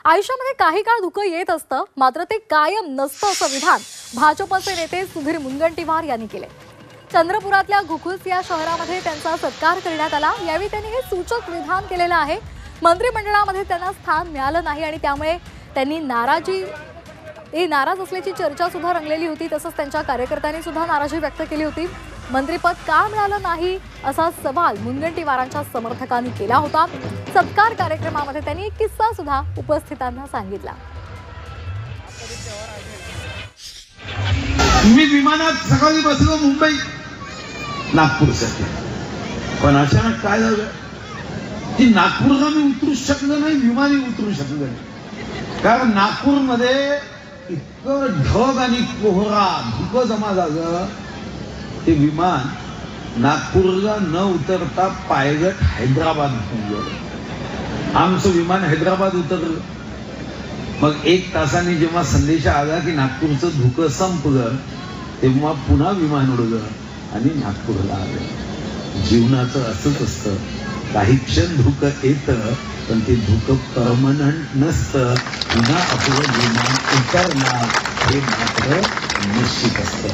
आयुष्यामध्ये काही काळ धुकं येत असतं, मात्र ते कायम नसतं असं विधान भाजपचे नेते सुधीर मुनगंटीवार यांनी केले। चंद्रपुरातल्या घुकुस या शहरामध्ये त्यांचा सत्कार करण्यात आला। यावेळी त्यांनी हे सूचक विधान केलेलं आहे। मंत्रिमंडळामध्ये त्यांना स्थान मिळालं नाही आणि त्यामुळे त्यांनी नाराज असल्याची चर्चा सुद्धा रंगलेली होती। तसंच त्यांच्या कार्यकर्त्यांनी सुद्धा नाराजी व्यक्त केली होती। मंत्रिपद का मिळालं नाही असा सवाल मुनगंटीवारांच्या समर्थकांनी केला होता। सत्कार कार्यक्रमामध्ये त्यांनी एक किस्सा सुद्धा उपस्थितांना सांगितला। मी विमानात सकाळी बसलो मुंबई नागपूरसाठी, पण अचानक काय झालं की नागपूरला मी उतरू शकलो नाही, विमानही उतरू शकलो नाही। कारण नागपूरमध्ये इतकं ढग आणि कोहरा धुकं जमा झालं, ते विमान नागपूरला न उतरता पायलट हैदराबाद गेलं। आमचं विमान हैदराबाद उतरलं। मग 1 तासाने जेव्हा संदेश आला की नागपूरचं धुकं संपलं, तेव्हा पुन्हा विमान उडलं आणि नागपूरला आलं। जीवनाचं असंच असतं, काही क्षण धुकं येतं, पण ते धुकं परमनंट नसतं। पुन्हा आपलं विमान उतरणार हे मात्र निश्चित असतं।